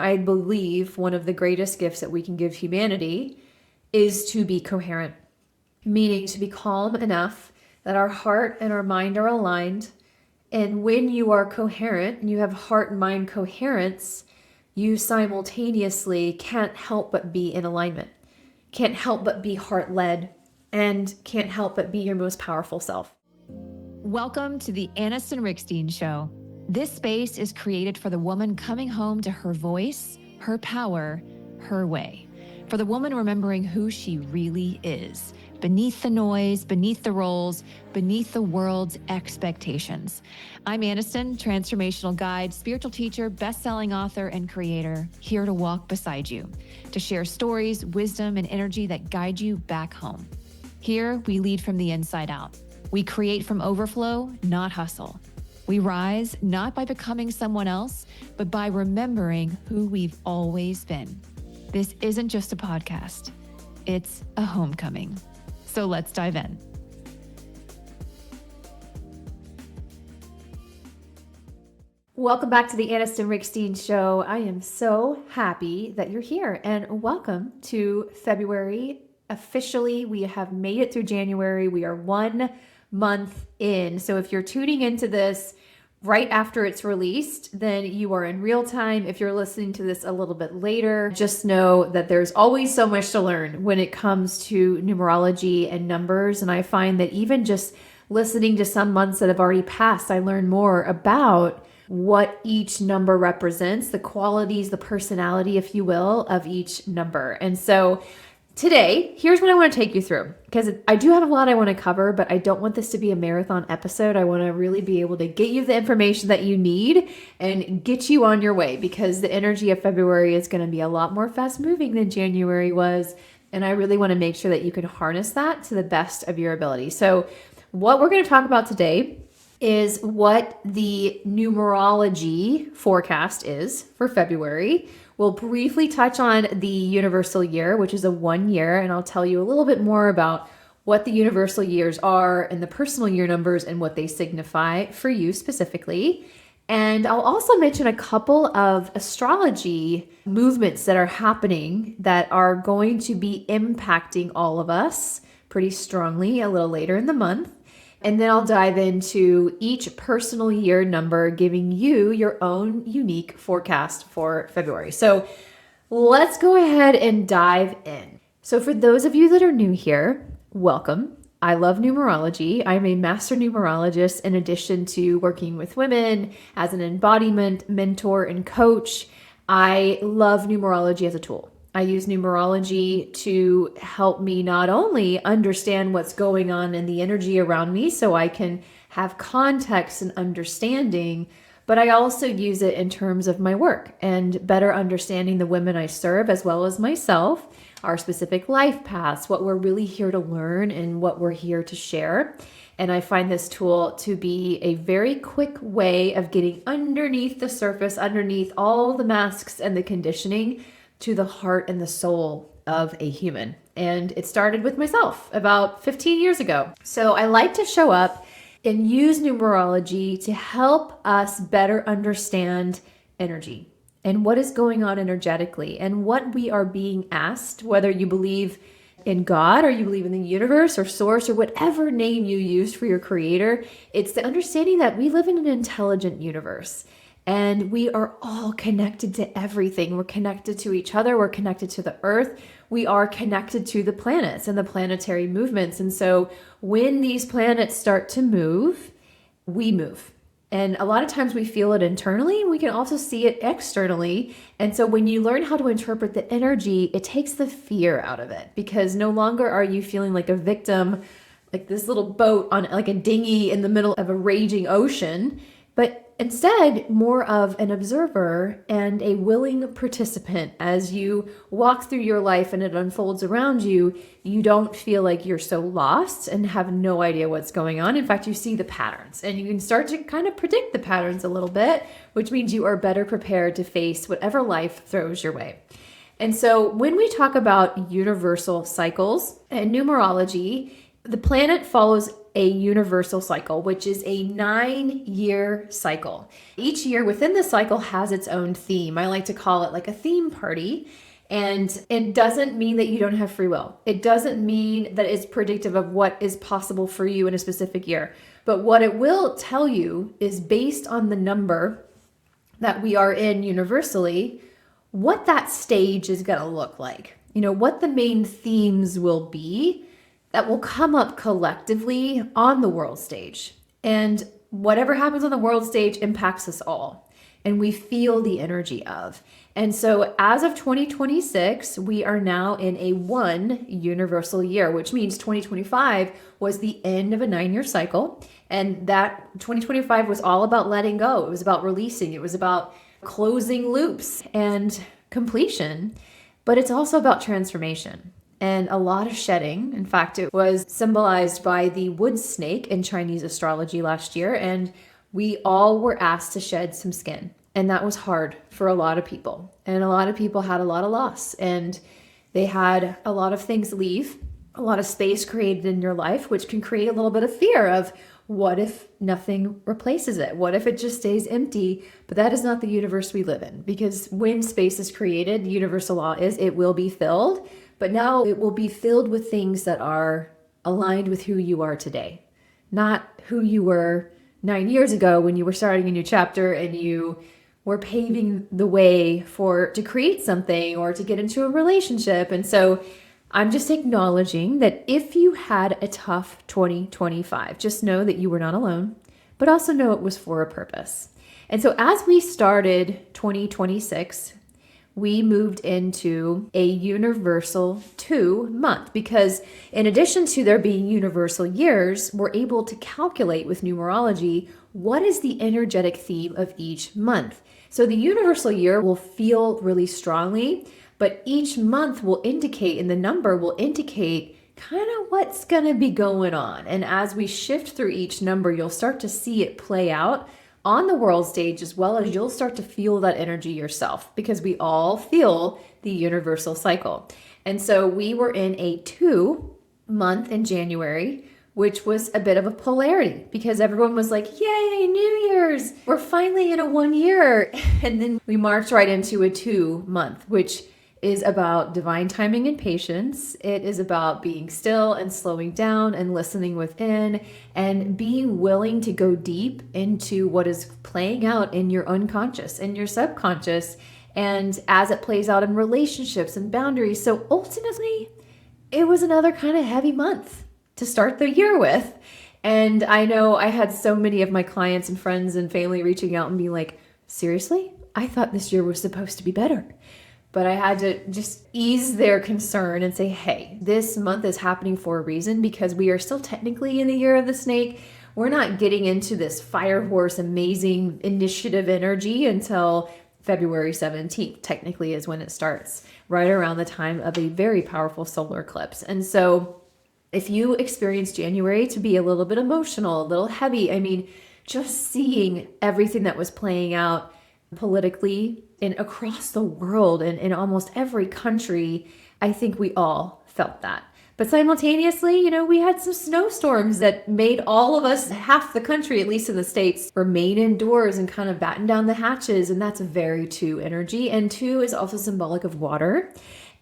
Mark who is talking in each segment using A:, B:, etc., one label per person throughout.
A: I believe one of the greatest gifts that we can give humanity is to be coherent, meaning to be calm enough that our heart and our mind are aligned. And when you are coherent and you have heart and mind coherence, you simultaneously can't help but be in alignment, can't help but be heart-led, and can't help but be your most powerful self.
B: Welcome to the Anniston Rickstein Show. This space is created for the woman coming home to her voice, her power, her way. For the woman remembering who she really is, beneath the noise, beneath the roles, beneath the world's expectations. I'm Anniston, transformational guide, spiritual teacher, best-selling author, and creator, here to walk beside you, to share stories, wisdom, and energy that guide you back home. Here, we lead from the inside out. We create from overflow, not hustle. We rise not by becoming someone else, but by remembering who we've always been. This isn't just a podcast. It's a homecoming. So let's dive in.
A: Welcome back to the Anniston Rickstein Show. I am so happy that you're here, and welcome to February. Officially, we have made it through January. We are 1 month in. So if you're tuning into this right after it's released, then you are in real time. If you're listening to this a little bit later, just know that there's always so much to learn when it comes to numerology and numbers. And I find that even just listening to some months that have already passed, I learn more about what each number represents, the qualities, the personality, if you will, of each number. And so today, here's what I want to take you through, because I do have a lot I want to cover, but I don't want this to be a marathon episode. I want to really be able to get you the information that you need and get you on your way, because the energy of February is going to be a lot more fast moving than January was. And I really want to make sure that you can harness that to the best of your ability. So what we're going to talk about today is what the numerology forecast is for February. We'll briefly touch on the universal year, which is a 1 year, and I'll tell you a little bit more about what the universal years are and the personal year numbers and what they signify for you specifically. And I'll also mention a couple of astrology movements that are happening that are going to be impacting all of us pretty strongly a little later in the month. And then I'll dive into each personal year number, giving you your own unique forecast for February. So let's go ahead and dive in. So for those of you that are new here, welcome. I love numerology. I'm a master numerologist in addition to working with women as an embodiment mentor and coach. I love numerology as a tool. I use numerology to help me not only understand what's going on in the energy around me so I can have context and understanding, but I also use it in terms of my work and better understanding the women I serve as well as myself, our specific life paths, what we're really here to learn and what we're here to share. And I find this tool to be a very quick way of getting underneath the surface, underneath all the masks and the conditioning, to the heart and the soul of a human. And it started with myself about 15 years ago. So I like to show up and use numerology to help us better understand energy and what is going on energetically and what we are being asked, whether you believe in God or you believe in the universe or source or whatever name you use for your creator. It's the understanding that we live in an intelligent universe. And we are all connected to everything. We're connected to each other. We're connected to the earth. We are connected to the planets and the planetary movements. And so when these planets start to move, we move. And a lot of times we feel it internally. We can also see it externally. And so when you learn how to interpret the energy, it takes the fear out of it, because no longer are you feeling like a victim, like this little boat on like a dinghy in the middle of a raging ocean, but instead, more of an observer and a willing participant. As you walk through your life and it unfolds around you, you don't feel like you're so lost and have no idea what's going on. In fact, you see the patterns and you can start to kind of predict the patterns a little bit, which means you are better prepared to face whatever life throws your way. And so when we talk about universal cycles and numerology, the planet follows a universal cycle, which is a 9-year cycle. Each year within the cycle has its own theme. I like to call it like a theme party. And it doesn't mean that you don't have free will. It doesn't mean that it's predictive of what is possible for you in a specific year. But what it will tell you is based on the number that we are in universally, what that stage is going to look like. You know, what the main themes will be that will come up collectively on the world stage. And whatever happens on the world stage impacts us all. And we feel the energy of. And so as of 2026, we are now in a 1 universal year, which means 2025 was the end of a 9-year cycle. And that 2025 was all about letting go. It was about releasing. It was about closing loops and completion. But it's also about transformation and a lot of shedding. In fact, it was symbolized by the wood snake in Chinese astrology last year. And we all were asked to shed some skin. And that was hard for a lot of people. And a lot of people had a lot of loss. And they had a lot of things leave, a lot of space created in your life, which can create a little bit of fear of what if nothing replaces it? What if it just stays empty? But that is not the universe we live in, because when space is created, the universal law is it will be filled. But now it will be filled with things that are aligned with who you are today, not who you were 9 years ago when you were starting a new chapter and you were paving the way to create something or to get into a relationship. And so I'm just acknowledging that if you had a tough 2025, just know that you were not alone, but also know it was for a purpose. And so as we started 2026, we moved into a universal 2 month, because in addition to there being universal years, we're able to calculate with numerology what is the energetic theme of each month. So the universal year will feel really strongly, but each month will indicate, and the number will indicate kind of what's going to be going on. And as we shift through each number, you'll start to see it play out on the world stage, as well as you'll start to feel that energy yourself, because we all feel the universal cycle. And so we were in a 2 month in January, which was a bit of a polarity, because everyone was like, yay, New Year's, we're finally in a 1 year. And then we marched right into a 2 month, which is about divine timing and patience. It is about being still and slowing down and listening within and being willing to go deep into what is playing out in your unconscious and your subconscious, and as it plays out in relationships and boundaries. So ultimately, it was another kind of heavy month to start the year with. And I know I had so many of my clients and friends and family reaching out and being like, seriously? I thought this year was supposed to be better. But I had to just ease their concern and say, hey, this month is happening for a reason, because we are still technically in the year of the snake. We're not getting into this fire horse, amazing initiative energy until February 17th, technically is when it starts, right around the time of a very powerful solar eclipse. And so if you experience January to be a little bit emotional, a little heavy, I mean, just seeing everything that was playing out politically and across the world and in almost every country, I think we all felt that. But simultaneously, you know, we had some snowstorms that made all of us, half the country, at least in the States, remain indoors and kind of batten down the hatches. And that's a very 2 energy. And 2 is also symbolic of water.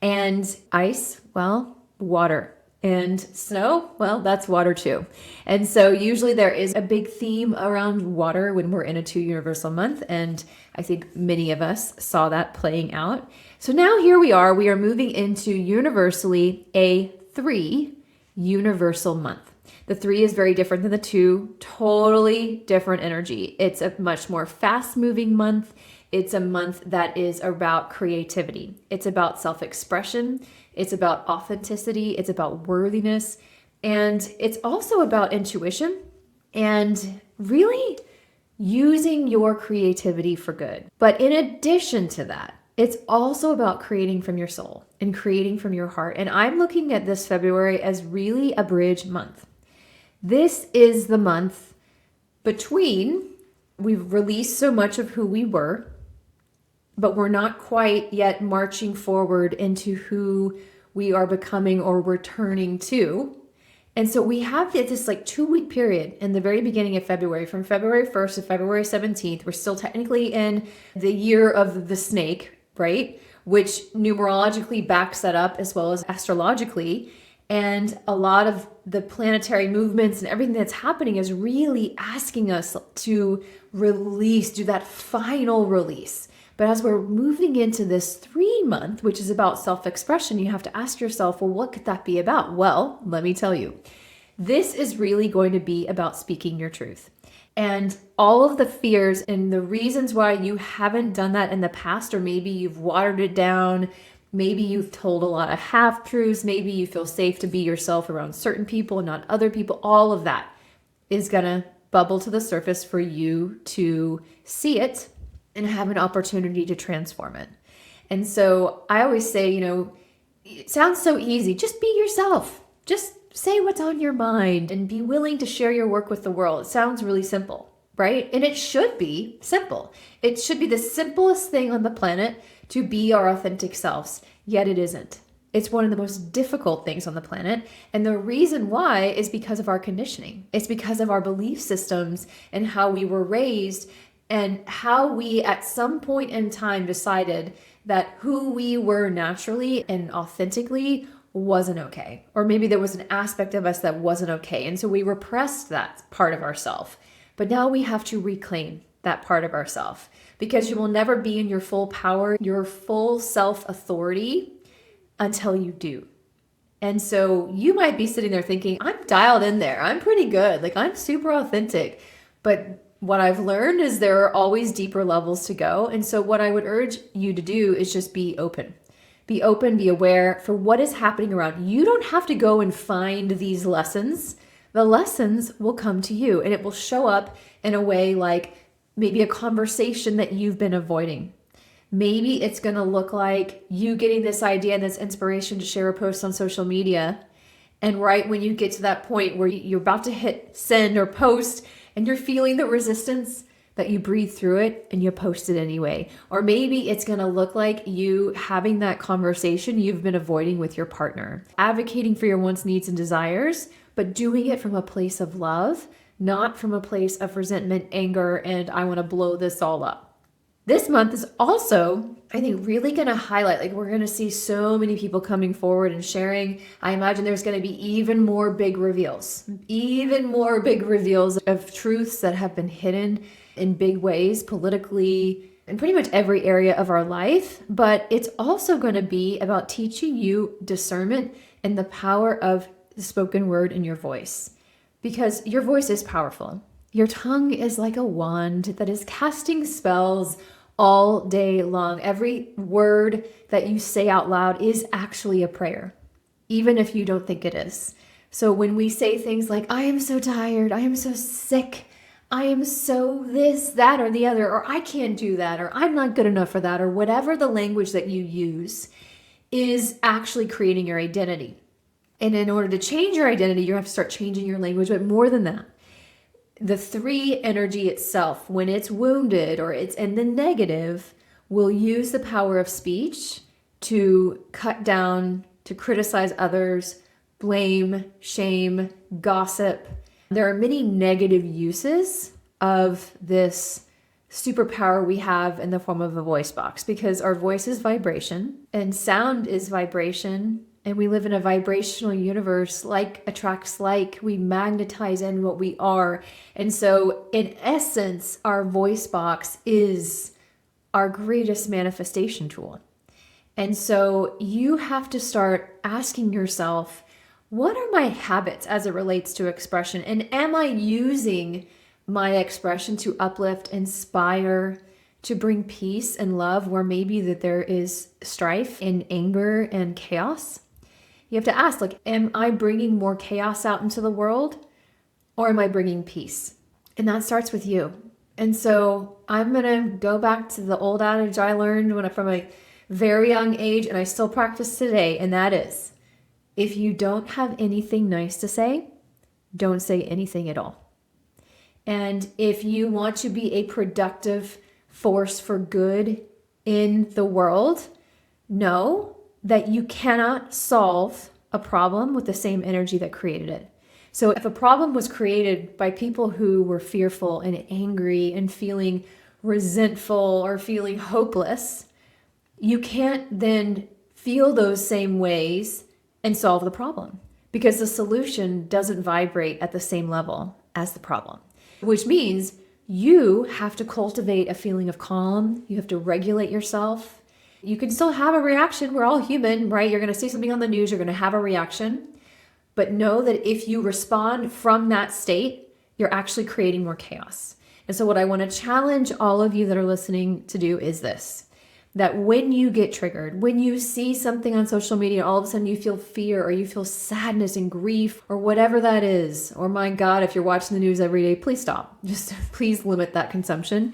A: And ice, well, water. And snow, well, that's water too. And so usually there is a big theme around water when we're in a 2 universal month. And I think many of us saw that playing out. So now here we are moving into universally a 3 universal month. The 3 is very different than the 2, totally different energy. It's a much more fast moving month. It's a month that is about creativity. It's about self-expression. It's about authenticity. It's about worthiness. And it's also about intuition and really using your creativity for good. But in addition to that, it's also about creating from your soul and creating from your heart. And I'm looking at this February as really a bridge month. This is the month between we've released so much of who we were, but we're not quite yet marching forward into who we are becoming or returning to. And so we have this like 2-week period in the very beginning of February, from February 1st to February 17th. We're still technically in the year of the snake, right? Which numerologically backs that up as well as astrologically. And a lot of the planetary movements and everything that's happening is really asking us to release, do that final release. But as we're moving into this 3-month, which is about self-expression, you have to ask yourself, well, what could that be about? Well, let me tell you, this is really going to be about speaking your truth. And all of the fears and the reasons why you haven't done that in the past, or maybe you've watered it down, maybe you've told a lot of half-truths, maybe you feel safe to be yourself around certain people and not other people, all of that is going to bubble to the surface for you to see it and have an opportunity to transform it. And so I always say, it sounds so easy. Just be yourself. Just say what's on your mind and be willing to share your work with the world. It sounds really simple, right? And it should be simple. It should be the simplest thing on the planet to be our authentic selves, yet it isn't. It's one of the most difficult things on the planet. And the reason why is because of our conditioning. It's because of our belief systems and how we were raised and how we at some point in time decided that who we were naturally and authentically wasn't okay. Or maybe there was an aspect of us that wasn't okay. And so we repressed that part of ourself. But now we have to reclaim that part of ourself, because you will never be in your full power, your full self-authority until you do. And so you might be sitting there thinking, I'm dialed in there. I'm pretty good. Like, I'm super authentic. But what I've learned is there are always deeper levels to go. And so what I would urge you to do is just be open. Be open, be aware for what is happening around. You don't have to go and find these lessons. The lessons will come to you, and it will show up in a way like maybe a conversation that you've been avoiding. Maybe it's going to look like you getting this idea and this inspiration to share a post on social media. And right when you get to that point where you're about to hit send or post and you're feeling the resistance, that you breathe through it and you post it anyway. Or maybe it's going to look like you having that conversation you've been avoiding with your partner, advocating for your wants, needs, and desires, but doing it from a place of love, not from a place of resentment, anger, and I want to blow this all up. This month is also, I think, really going to highlight, like, we're going to see so many people coming forward and sharing. I imagine there's going to be even more big reveals of truths that have been hidden in big ways, politically, in pretty much every area of our life. But it's also going to be about teaching you discernment and the power of the spoken word in your voice. Because your voice is powerful. Your tongue is like a wand that is casting spells all day long. Every word that you say out loud is actually a prayer, even if you don't think it is. So when we say things like, I am so tired, I am so sick, I am so this, that, or the other, or I can't do that, or I'm not good enough for that, or whatever the language that you use is actually creating your identity. And in order to change your identity, you have to start changing your language, but more than that. The 3 energy itself, when it's wounded or it's in the negative, will use the power of speech to cut down, to criticize others, blame, shame, gossip. There are many negative uses of this superpower we have in the form of a voice box, because our voice is vibration and sound is vibration. And we live in a vibrational universe, like attracts like. We magnetize in what we are. And so in essence, our voice box is our greatest manifestation tool. And so you have to start asking yourself, what are my habits as it relates to expression? And am I using my expression to uplift, inspire, to bring peace and love where maybe that there is strife and anger and chaos? You have to ask, like, am I bringing more chaos out into the world, or am I bringing peace? And that starts with you. And so I'm going to go back to the old adage I learned from a very young age, and I still practice today. And that is, if you don't have anything nice to say, don't say anything at all. And if you want to be a productive force for good in the world, know that you cannot solve a problem with the same energy that created it. So if a problem was created by people who were fearful and angry and feeling resentful or feeling hopeless, you can't then feel those same ways and solve the problem because the solution doesn't vibrate at the same level as the problem, which means you have to cultivate a feeling of calm. You have to regulate yourself. You can still have a reaction. We're all human, right? You're going to see something on the news, you're going to have a reaction. But know that if you respond from that state, you're actually creating more chaos. And so what I want to challenge all of you that are listening to do is this, that when you get triggered, when you see something on social media, all of a sudden you feel fear or you feel sadness and grief or whatever that is, or my God, if you're watching the news every day, please stop. Just please limit that consumption.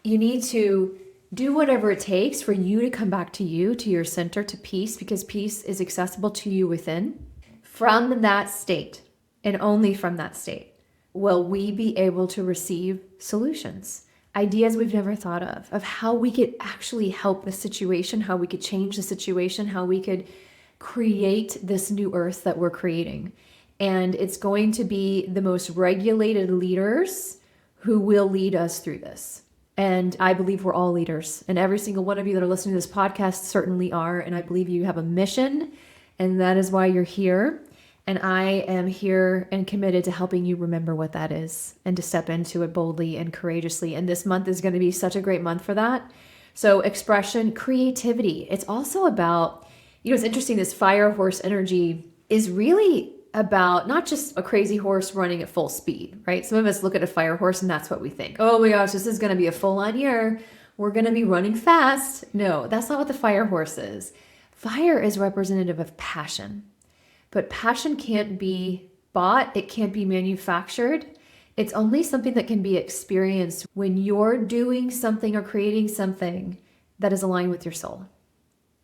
A: You need to do whatever it takes for you to come back to you, to your center, to peace, because peace is accessible to you within. From that state, and only from that state, will we be able to receive solutions, ideas we've never thought of how we could actually help the situation, how we could change the situation, how we could create this new earth that we're creating. And it's going to be the most regulated leaders who will lead us through this. And I believe we're all leaders. And every single one of you that are listening to this podcast certainly are. And I believe you have a mission, and that is why you're here. And I am here and committed to helping you remember what that is and to step into it boldly and courageously. And this month is going to be such a great month for that. So expression, creativity. It's also about, it's interesting, this fire horse energy is really about not just a crazy horse running at full speed, right? Some of us look at a fire horse and that's what we think. Oh my gosh, this is going to be a full-on year. We're going to be running fast. No, that's not what the fire horse is. Fire is representative of passion. But passion can't be bought. It can't be manufactured. It's only something that can be experienced when you're doing something or creating something that is aligned with your soul.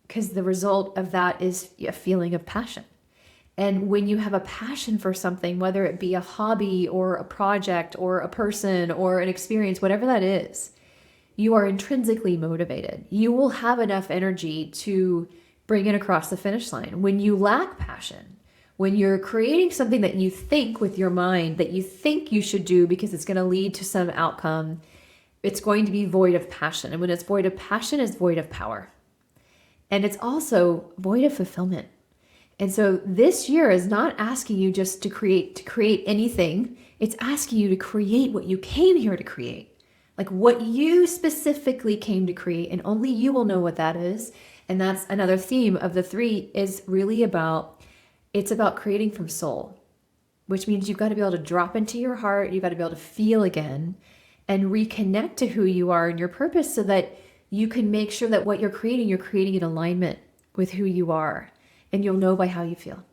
A: Because the result of that is a feeling of passion. And when you have a passion for something, whether it be a hobby or a project or a person or an experience, whatever that is, you are intrinsically motivated. You will have enough energy to bring it across the finish line. When you lack passion, when you're creating something that you think with your mind that you think you should do because it's going to lead to some outcome, it's going to be void of passion. And when it's void of passion, it's void of power. And it's also void of fulfillment. And so this year is not asking you just to create anything. It's asking you to create what you came here to create. Like what you specifically came to create, and only you will know what that is. And that's another theme of the 3 is really about, it's about creating from soul, which means you've got to be able to drop into your heart. You've got to be able to feel again and reconnect to who you are and your purpose so that you can make sure that what you're creating in alignment with who you are, and you'll know by how you feel.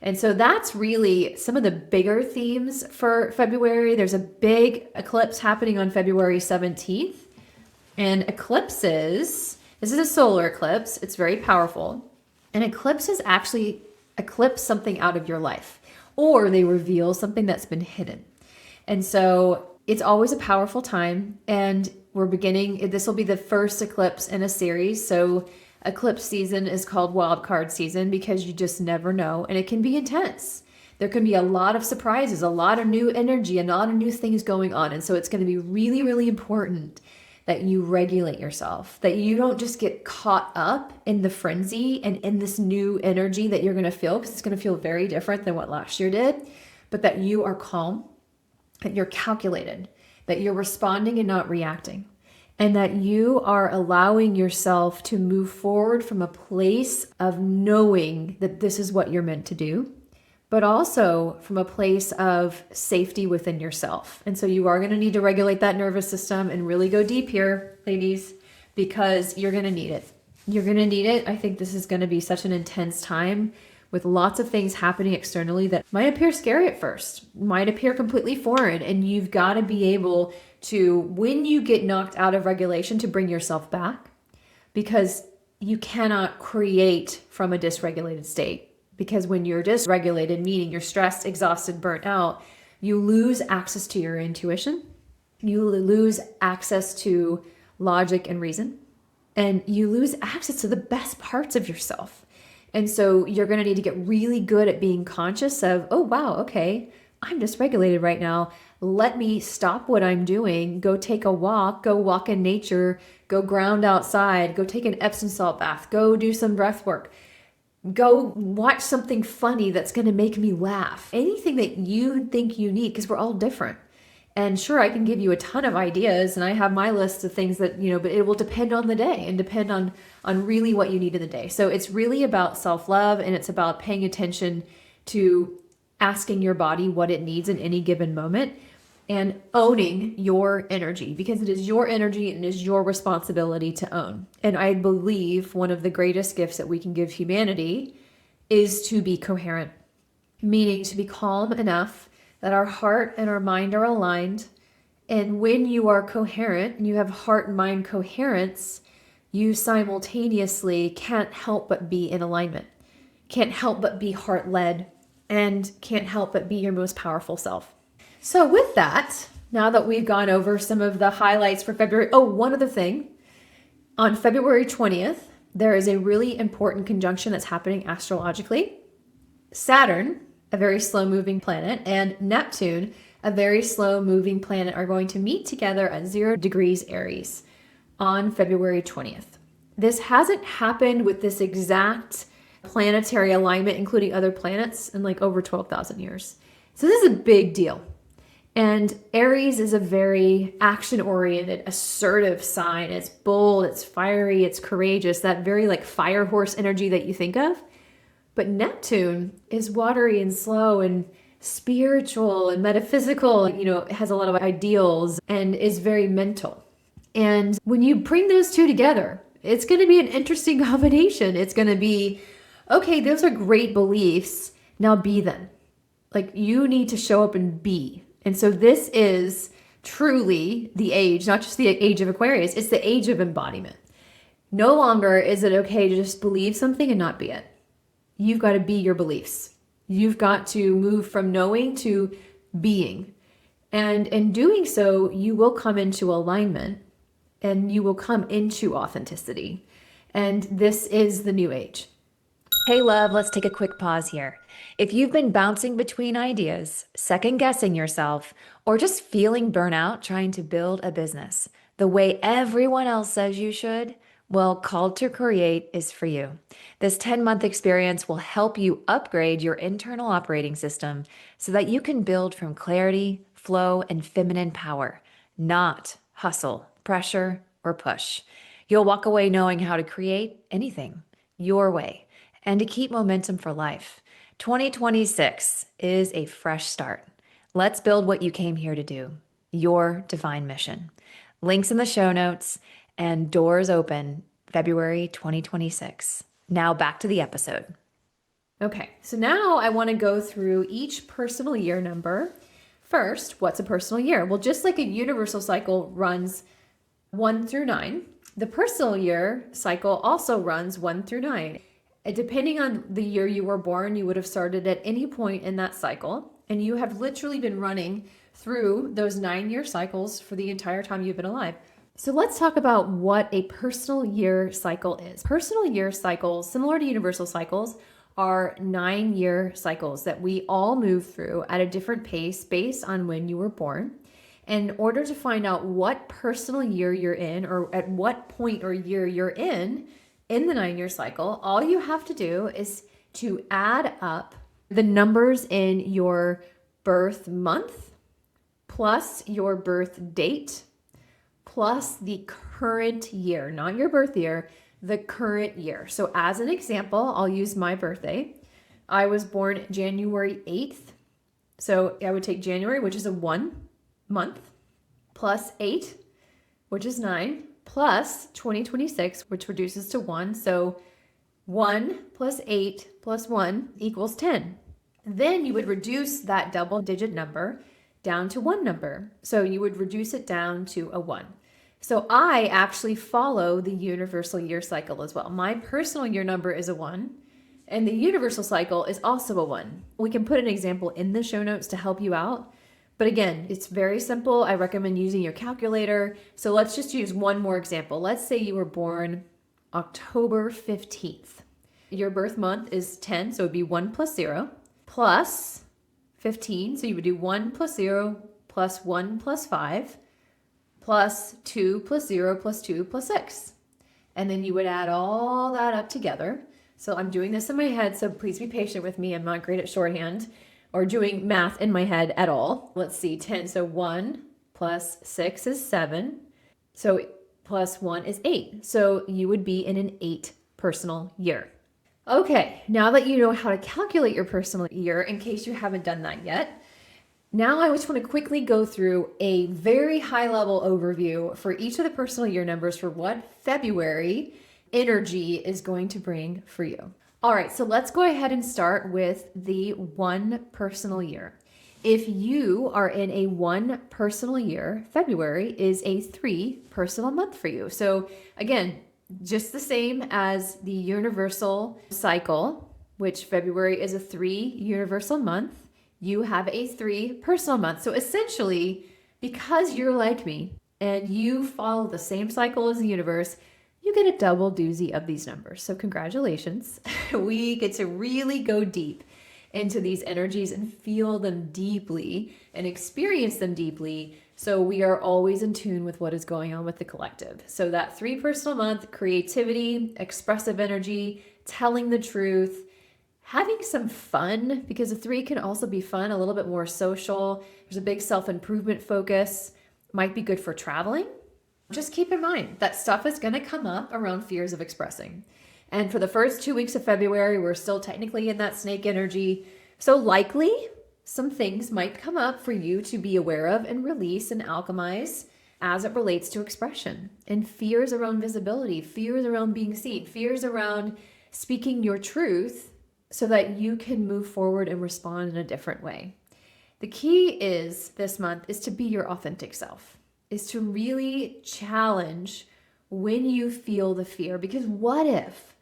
A: And so that's really some of the bigger themes for February. There's a big eclipse happening on February 17th. And eclipses, this is a solar eclipse. It's very powerful. And eclipses actually eclipse something out of your life, or they reveal something that's been hidden. And so it's always a powerful time. And this will be the first eclipse in a series. So eclipse season is called wild card season because you just never know. And it can be intense. There can be a lot of surprises, a lot of new energy, and a lot of new things going on. And so it's going to be really, really important that you regulate yourself, that you don't just get caught up in the frenzy and in this new energy that you're going to feel, because it's going to feel very different than what last year did, but that you are calm, that you're calculated, that you're responding and not reacting, and that you are allowing yourself to move forward from a place of knowing that this is what you're meant to do, but also from a place of safety within yourself. And so you are going to need to regulate that nervous system and really go deep here, ladies, because you're going to need it. You're going to need it. I think this is going to be such an intense time with lots of things happening externally that might appear scary at first, might appear completely foreign. And you've got to be able to, when you get knocked out of regulation, to bring yourself back, because you cannot create from a dysregulated state. Because when you're dysregulated, meaning you're stressed, exhausted, burnt out, you lose access to your intuition. You lose access to logic and reason. And you lose access to the best parts of yourself. And so you're going to need to get really good at being conscious of, oh, wow, okay, I'm dysregulated right now. Let me stop what I'm doing, go take a walk, go walk in nature, go ground outside, go take an Epsom salt bath, go do some breath work, go watch something funny that's going to make me laugh. Anything that you think you need, because we're all different. And sure, I can give you a ton of ideas and I have my list of things that, but it will depend on the day and depend on really what you need in the day. So it's really about self-love, and it's about paying attention to asking your body what it needs in any given moment and owning your energy, because it is your energy and it is your responsibility to own. And I believe one of the greatest gifts that we can give humanity is to be coherent, meaning to be calm enough that our heart and our mind are aligned. And when you are coherent and you have heart and mind coherence, you simultaneously can't help but be in alignment, can't help but be heart-led, and can't help but be your most powerful self. So with that, now that we've gone over some of the highlights for February, one other thing. On February 20th, there is a really important conjunction that's happening astrologically. Saturn, a very slow-moving planet, and Neptune, a very slow-moving planet, are going to meet together at 0 degrees Aries on February 20th. This hasn't happened with this exact planetary alignment, including other planets, in like over 12,000 years. So this is a big deal. And Aries is a very action-oriented, assertive sign. It's bold, it's fiery, it's courageous, that very like fire horse energy that you think of. But Neptune is watery and slow and spiritual and metaphysical. It has a lot of ideals and is very mental. And when you bring those two together, it's going to be an interesting combination. It's going to be, okay, those are great beliefs. Now be them. Like, you need to show up and be. And so this is truly the age, not just the age of Aquarius, it's the age of embodiment. No longer is it okay to just believe something and not be it. You've got to be your beliefs. You've got to move from knowing to being. And in doing so, you will come into alignment and you will come into authenticity. And this is the new age.
B: Hey, love, let's take a quick pause here. If you've been bouncing between ideas, second guessing yourself, or just feeling burnout trying to build a business the way everyone else says you should, well, Called to Create is for you. This 10-month experience will help you upgrade your internal operating system so that you can build from clarity, flow, and feminine power, not hustle, pressure, or push. You'll walk away knowing how to create anything your way and to keep momentum for life. 2026 is a fresh start. Let's build what you came here to do, your divine mission. Links in the show notes. And doors open February 2026. Now back to the episode.
A: Okay, so now I want to go through each personal year number. First, what's a personal year? Well, just like a universal cycle runs 1 through 9, the personal year cycle also runs 1 through 9. And depending on the year you were born, you would have started at any point in that cycle, and you have literally been running through those 9-year cycles for the entire time you've been alive. So let's talk about what a personal year cycle is. Personal year cycles, similar to universal cycles, are 9-year cycles that we all move through at a different pace based on when you were born. And in order to find out what personal year you're in, or at what point or year you're in the 9-year cycle, all you have to do is to add up the numbers in your birth month plus your birth date plus the current year, not your birth year, the current year. So as an example, I'll use my birthday. I was born January 8th. So I would take January, which is a 1 month, plus 8, which is 9, plus 2026, which reduces to 1. So 1 plus 8 plus 1 equals 10. Then you would reduce that double digit number down to one number. So you would reduce it down to a 1. So I actually follow the universal year cycle as well. My personal year number is a 1, and the universal cycle is also a 1. We can put an example in the show notes to help you out. But again, it's very simple. I recommend using your calculator. So let's just use one more example. Let's say you were born October 15th. Your birth month is 10, so it would be 1 plus 0 plus 15. So you would do 1 plus 0 plus 1 plus 5 plus 2 plus 0 plus 2 plus 6. And then you would add all that up together. So I'm doing this in my head, so please be patient with me. I'm not great at shorthand or doing math in my head at all. Let's see, 10. So 1 plus 6 is 7. So plus 1 is 8. So you would be in an 8 personal year. Okay, now that you know how to calculate your personal year, in case you haven't done that yet, now I just want to quickly go through a very high level overview for each of the personal year numbers for what February energy is going to bring for you. All right, so let's go ahead and start with the 1 personal year. If you are in a 1 personal year, February is a 3 personal month for you. So again, just the same as the universal cycle, which February is a 3 universal month, you have a 3 personal month. So essentially, because you're like me and you follow the same cycle as the universe, you get a double doozy of these numbers. So congratulations. We get to really go deep into these energies and feel them deeply and experience them deeply. So we are always in tune with what is going on with the collective. So that 3 personal month, creativity, expressive energy, telling the truth, having some fun, because a 3 can also be fun, a little bit more social. There's a big self-improvement focus, might be good for traveling. Just keep in mind that stuff is going to come up around fears of expressing. And for the first 2 weeks of February, we're still technically in that snake energy. So likely some things might come up for you to be aware of and release and alchemize as it relates to expression. And fears around visibility, fears around being seen, fears around speaking your truth so that you can move forward and respond in a different way. The key is this month is to be your authentic self, is to really challenge when you feel the fear. Because what if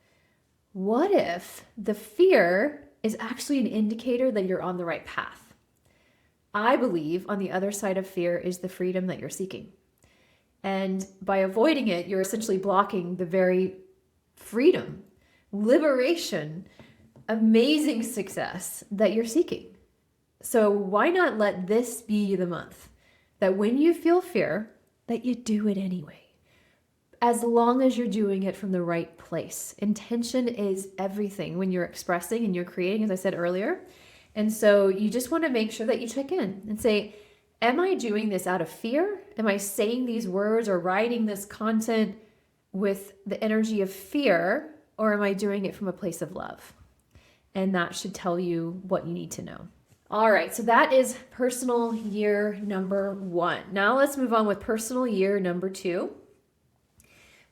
A: the fear is actually an indicator that you're on the right path? I believe on the other side of fear is the freedom that you're seeking. And by avoiding it, you're essentially blocking the very freedom, liberation, amazing success that you're seeking. So why not let this be the month that when you feel fear, that you do it anyway, as long as you're doing it from the right place. Intention is everything when you're expressing and you're creating, as I said earlier. And so you just want to make sure that you check in and say, am I doing this out of fear? Am I saying these words or writing this content with the energy of fear, or am I doing it from a place of love? And that should tell you what you need to know. All right, so that is personal year number 1. Now let's move on with personal year number 2.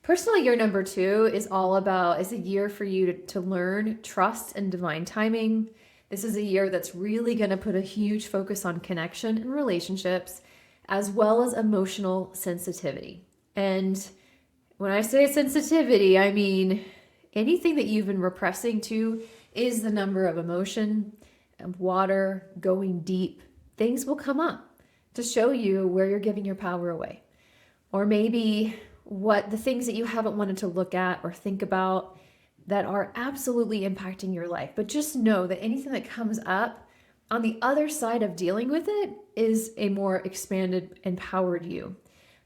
A: Personal year number 2 is a year for you to learn trust and divine timing. This is a year that's really going to put a huge focus on connection and relationships, as well as emotional sensitivity. And when I say sensitivity, I mean anything that you've been repressing to is the number of emotion, water, going deep. Things will come up to show you where you're giving your power away. Or maybe what the things that you haven't wanted to look at or think about that are absolutely impacting your life. But just know that anything that comes up on the other side of dealing with it is a more expanded, empowered you.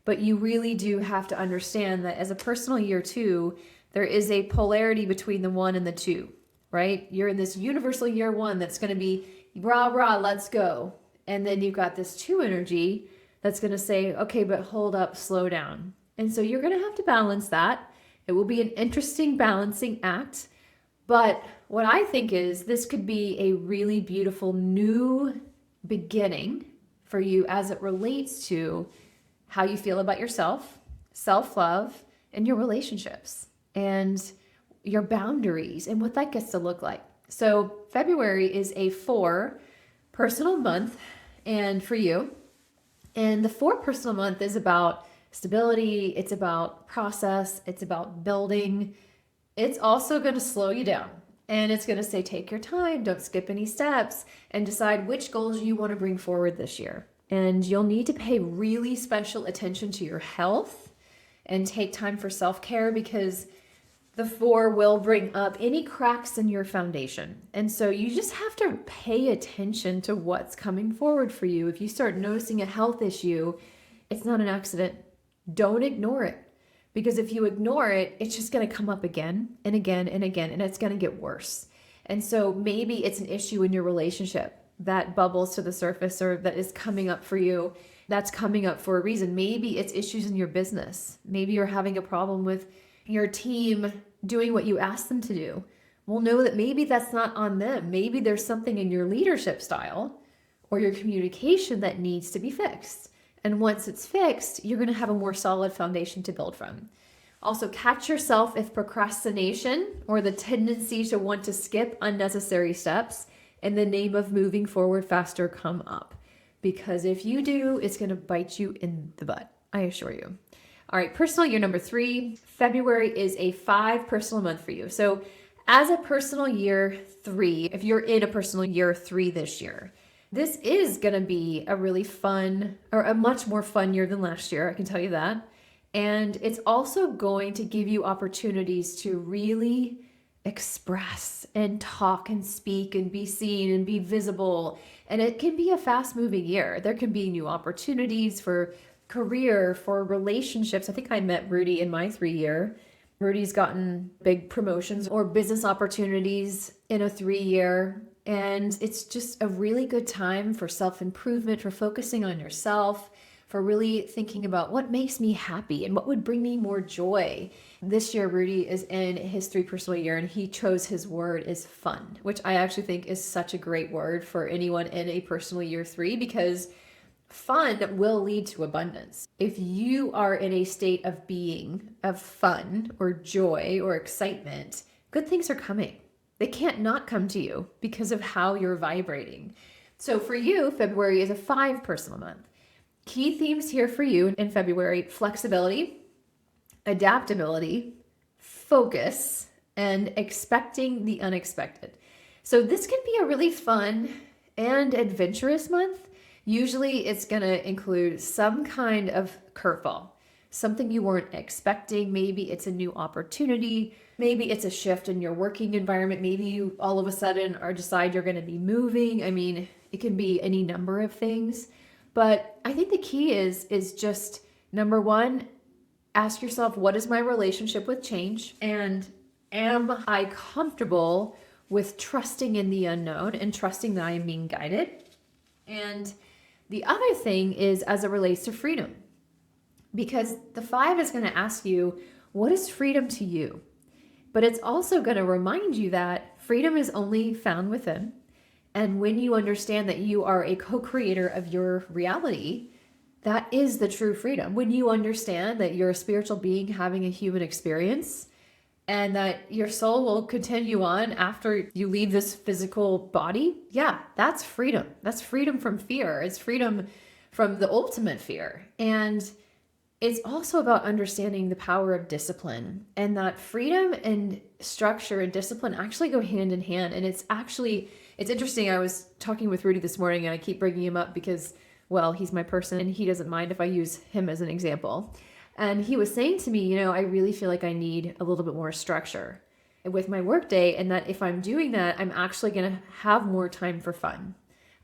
A: But you really do have to understand that as a personal year 2, there is a polarity between the 1 and the 2, right? You're in this universal year 1 that's going to be rah, rah, let's go. And then you've got this 2 energy that's going to say, okay, but hold up, slow down. And so you're going to have to balance that. It will be an interesting balancing act. But what I think is this could be a really beautiful new beginning for you as it relates to how you feel about yourself, self-love, and your relationships, and your boundaries, and what that gets to look like. So February is a 4 personal month, and for you, and the 4 personal month is about stability, it's about process, it's about building. It's also going to slow you down, and it's going to say take your time, don't skip any steps, and decide which goals you want to bring forward this year. And you'll need to pay really special attention to your health and take time for self-care, because The 4 will bring up any cracks in your foundation. And so you just have to pay attention to what's coming forward for you. If you start noticing a health issue, it's not an accident. Don't ignore it. Because if you ignore it, it's just going to come up again and again and again, and it's going to get worse. And so maybe it's an issue in your relationship that bubbles to the surface or that is coming up for you. That's coming up for a reason. Maybe it's issues in your business. Maybe you're having a problem with your team doing what you ask them to do. Well, know that maybe that's not on them. Maybe there's something in your leadership style or your communication that needs to be fixed. And once it's fixed, you're going to have a more solid foundation to build from. Also, catch yourself if procrastination or the tendency to want to skip unnecessary steps in the name of moving forward faster come up. Because if you do, it's going to bite you in the butt, I assure you. All right, personal year number 3. February is a 5 personal month for you. So as a personal year 3, if you're in a personal year 3 this year, this is going to be a really fun, or a much more fun year than last year, I can tell you that. And it's also going to give you opportunities to really express and talk and speak and be seen and be visible. And it can be a fast moving year. There can be new opportunities for career, for relationships. I think I met Rudy in my 3 year. Rudy's gotten big promotions or business opportunities in a 3 year. And it's just a really good time for self-improvement, for focusing on yourself, for really thinking about what makes me happy and what would bring me more joy. This year, Rudy is in his 3 personal year, and he chose his word is fun, which I actually think is such a great word for anyone in a personal year 3, because fun will lead to abundance. If you are in a state of being, of fun or joy or excitement, good things are coming. They can't not come to you because of how you're vibrating. So for you, February is a 5 personal month. Key themes here for you in February: flexibility, adaptability, focus, and expecting the unexpected. So this can be a really fun and adventurous month. Usually it's going to include some kind of curveball, something you weren't expecting. Maybe it's a new opportunity. Maybe it's a shift in your working environment. Maybe you all of a sudden decide you're going to be moving. I mean, it can be any number of things. But I think the key is just, number 1, ask yourself, what is my relationship with change? And am I comfortable with trusting in the unknown and trusting that I am being guided? And the other thing is as it relates to freedom, because the 5 is going to ask you, what is freedom to you? But it's also going to remind you that freedom is only found within. And when you understand that you are a co-creator of your reality, that is the true freedom. When you understand that you're a spiritual being having a human experience, and that your soul will continue on after you leave this physical body, yeah, that's freedom. That's freedom from fear. It's freedom from the ultimate fear. And it's also about understanding the power of discipline, and that freedom and structure and discipline actually go hand in hand. And it's interesting. I was talking with Rudy this morning, and I keep bringing him up because, well, he's my person and he doesn't mind if I use him as an example. And he was saying to me, I really feel like I need a little bit more structure with my workday, and that if I'm doing that, I'm actually going to have more time for fun.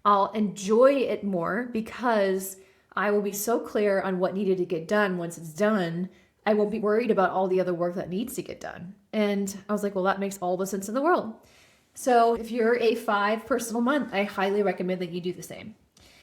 A: I'll enjoy it more because I will be so clear on what needed to get done. Once it's done, I won't be worried about all the other work that needs to get done. And I was like, well, that makes all the sense in the world. So if you're a 5 personal month, I highly recommend that you do the same.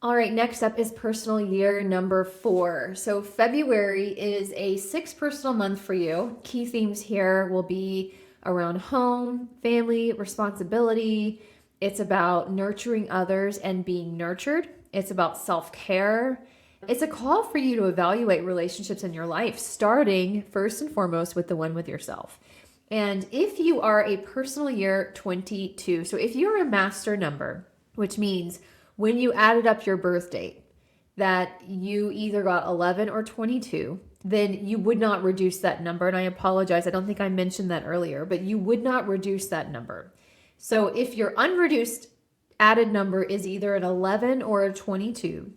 A: All right, next up is personal year number 4. So February is a 6 personal month for you. Key themes here will be around home, family, responsibility. It's about nurturing others and being nurtured. It's about self-care. It's a call for you to evaluate relationships in your life, starting first and foremost with the one with yourself. And if you are a personal year 22, so if you're a master number, which means when you added up your birth date, that you either got 11 or 22, then you would not reduce that number. And I apologize, I don't think I mentioned that earlier, but you would not reduce that number. So if your unreduced added number is either an 11 or a 22,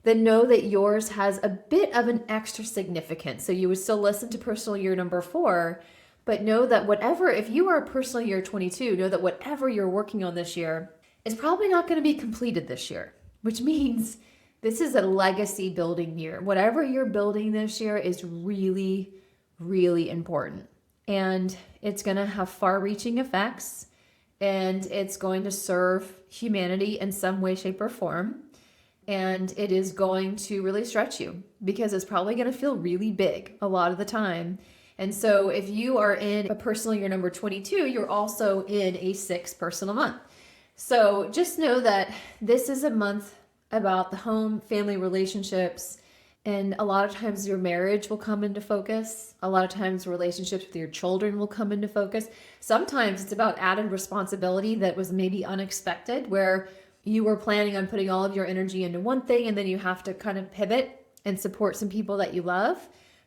A: then know that yours has a bit of an extra significance. So you would still listen to personal year number 4, But know that if you are a personal year 22, know that whatever you're working on this year is probably not going to be completed this year, which means this is a legacy building year. Whatever you're building this year is really, really important. And it's going to have far reaching effects, and it's going to serve humanity in some way, shape, or form. And it is going to really stretch you because it's probably going to feel really big a lot of the time. And so if you are in a personal year number 22, you're also in a 6 personal month. So just know that this is a month about the home, family relationships, and a lot of times your marriage will come into focus. A lot of times relationships with your children will come into focus. Sometimes it's about added responsibility that was maybe unexpected, where you were planning on putting all of your energy into one thing and then you have to kind of pivot and support some people that you love,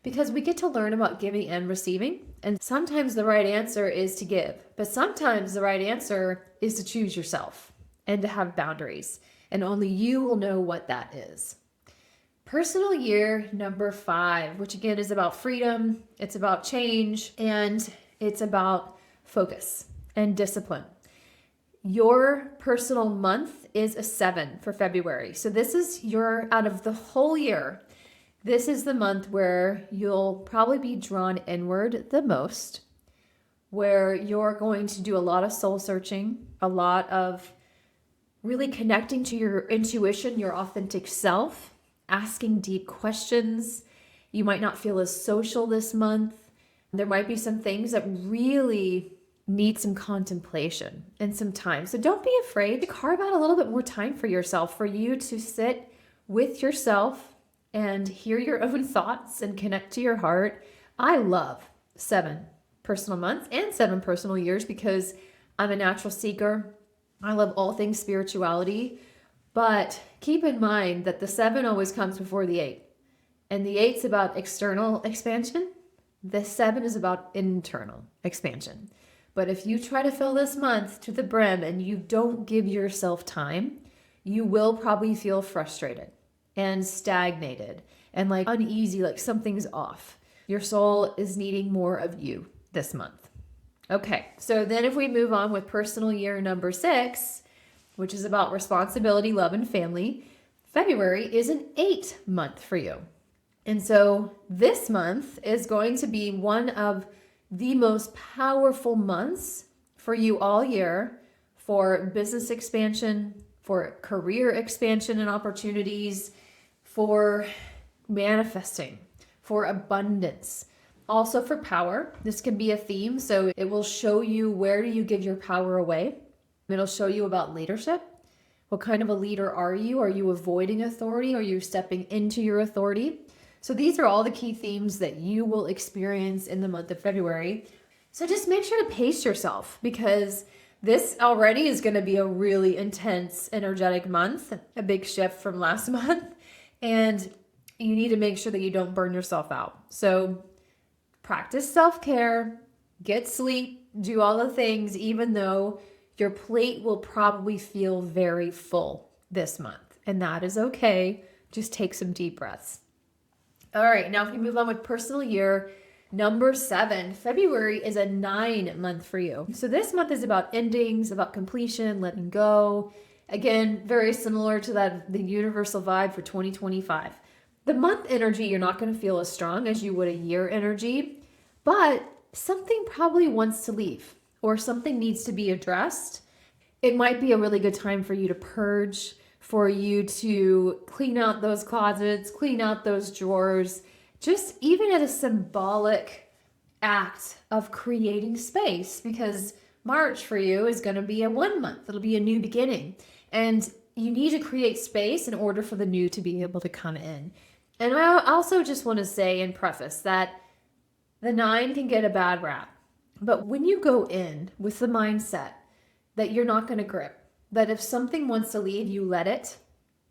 A: because we get to learn about giving and receiving. And sometimes the right answer is to give, but sometimes the right answer is to choose yourself and to have boundaries. And only you will know what that is. Personal year number 5, which again is about freedom, it's about change, and it's about focus and discipline. Your personal month is a 7 for February. So this is out of the whole year, this is the month where you'll probably be drawn inward the most, where you're going to do a lot of soul searching, a lot of really connecting to your intuition, your authentic self, asking deep questions. You might not feel as social this month. There might be some things that really need some contemplation and some time. So don't be afraid to carve out a little bit more time for yourself, for you to sit with yourself and hear your own thoughts and connect to your heart. I love 7 personal months and 7 personal years because I'm a natural seeker. I love all things spirituality, but keep in mind that the 7 always comes before the 8. And the 8's about external expansion. The 7 is about internal expansion. But if you try to fill this month to the brim and you don't give yourself time, you will probably feel frustrated and stagnated and like uneasy, like something's off. Your soul is needing more of you this month. Okay, so then if we move on with personal year number 6, which is about responsibility, love, and family, February is an 8 month for you. And so this month is going to be one of the most powerful months for you all year for business expansion, for career expansion and opportunities, for manifesting, for abundance. Also for power, this can be a theme. So it will show you, where do you give your power away? It'll show you about leadership. What kind of a leader are you? Are you avoiding authority? Are you stepping into your authority? So these are all the key themes that you will experience in the month of February. So just make sure to pace yourself, because this already is going to be a really intense, energetic month, a big shift from last month. And you need to make sure that you don't burn yourself out. So practice self-care, get sleep, do all the things, even though your plate will probably feel very full this month. And that is okay. Just take some deep breaths. All right, now if we move on with personal year number 7, February is a 9 month for you. So this month is about endings, about completion, letting go. Again, very similar to the universal vibe for 2025. The month energy, you're not going to feel as strong as you would a year energy, but something probably wants to leave or something needs to be addressed. It might be a really good time for you to purge, for you to clean out those closets, clean out those drawers, just even at a symbolic act of creating space, because March for you is going to be a 1 month. It'll be a new beginning. And you need to create space in order for the new to be able to come in. And I also just want to say in preface that the 9 can get a bad rap. But when you go in with the mindset that you're not going to grip, that if something wants to leave, you let it,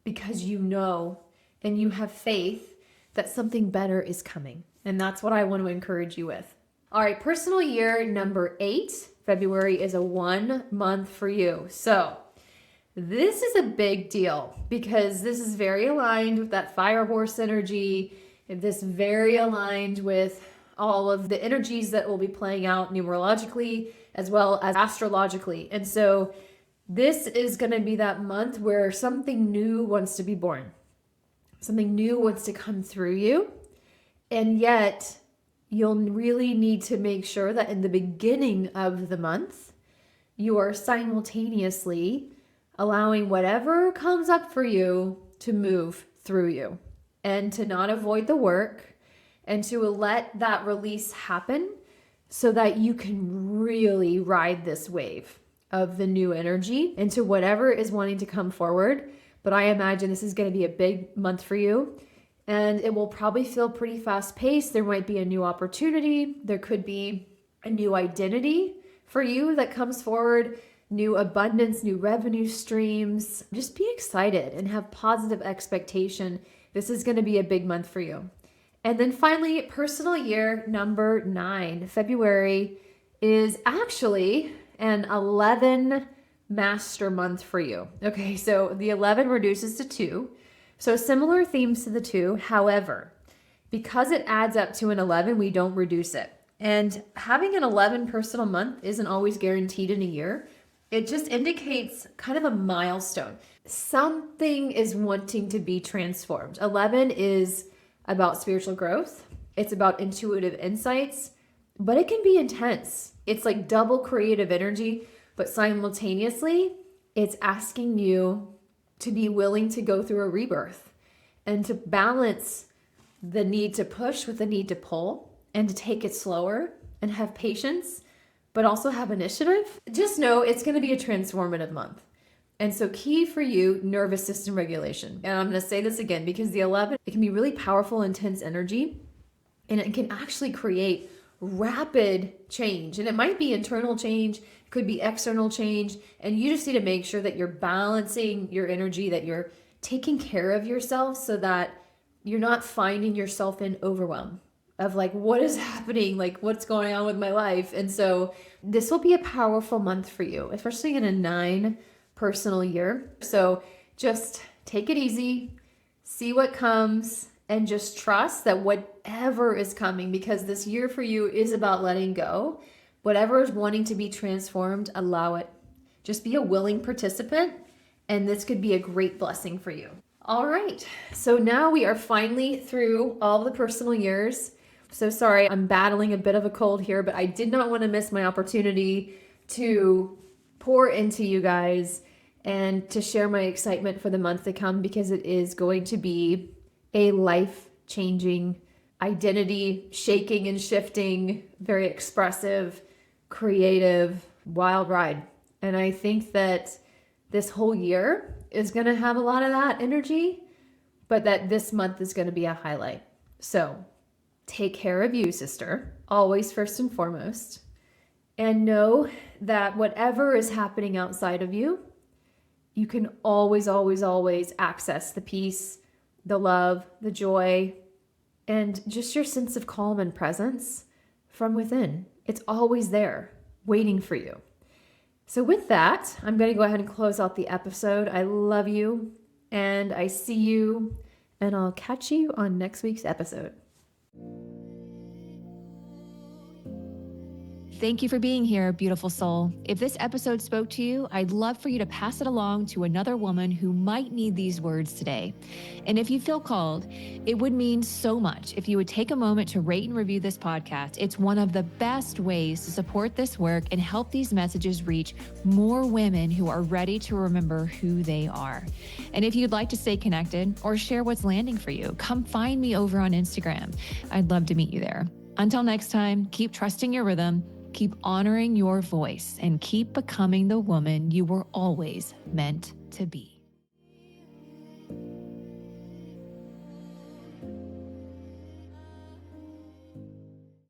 A: because you know and you have faith that something better is coming. And that's what I want to encourage you with. All right, personal year number 8, February is a 1 month for you. So this is a big deal because this is very aligned with that fire horse energy. This very aligned with all of the energies that will be playing out numerologically as well as astrologically. And so this is going to be that month where something new wants to be born. Something new wants to come through you. And yet you'll really need to make sure that in the beginning of the month, you are simultaneously allowing whatever comes up for you to move through you and to not avoid the work and to let that release happen so that you can really ride this wave of the new energy into whatever is wanting to come forward. But I imagine this is going to be a big month for you, and it will probably feel pretty fast paced. There might be a new opportunity. There could be a new identity for you that comes forward, new abundance, new revenue streams. Just be excited and have positive expectation. This is going to be a big month for you. And then finally, personal year number 9, February is actually an 11 master month for you. Okay, so the 11 reduces to 2. So similar themes to the 2. However, because it adds up to an 11, we don't reduce it. And having an 11 personal month isn't always guaranteed in a year. It just indicates kind of a milestone. Something is wanting to be transformed. 11 is about spiritual growth. It's about intuitive insights, but it can be intense. It's like double creative energy, but simultaneously, it's asking you to be willing to go through a rebirth and to balance the need to push with the need to pull and to take it slower and have patience, but also have initiative. Just know it's going to be a transformative month. And so key for you, nervous system regulation. And I'm going to say this again because the 11, it can be really powerful, intense energy, and it can actually create rapid change. And it might be internal change, it could be external change. And you just need to make sure that you're balancing your energy, that you're taking care of yourself so that you're not finding yourself in overwhelm of like, what is happening? Like, what's going on with my life? And so this will be a powerful month for you, especially in a 9 personal year. So just take it easy, see what comes, and just trust that whatever is coming, because this year for you is about letting go. Whatever is wanting to be transformed, allow it. Just be a willing participant, and this could be a great blessing for you. All right, so now we are finally through all the personal years. So sorry, I'm battling a bit of a cold here, but I did not want to miss my opportunity to pour into you guys and to share my excitement for the month to come, because it is going to be a life-changing, identity shaking and shifting, very expressive, creative, wild ride. And I think that this whole year is going to have a lot of that energy, but that this month is going to be a highlight. So take care of you, sister, always first and foremost. And know that whatever is happening outside of you, you can always, always, always access the peace, the love, the joy, and just your sense of calm and presence from within. It's always there, waiting for you. So with that, I'm going to go ahead and close out the episode. I love you, and I see you, and I'll catch you on next week's episode.
B: Thank you for being here, beautiful soul. If this episode spoke to you, I'd love for you to pass it along to another woman who might need these words today. And if you feel called, it would mean so much if you would take a moment to rate and review this podcast. It's one of the best ways to support this work and help these messages reach more women who are ready to remember who they are. And if you'd like to stay connected or share what's landing for you, come find me over on Instagram. I'd love to meet you there. Until next time, keep trusting your rhythm, keep honoring your voice, and keep becoming the woman you were always meant to be.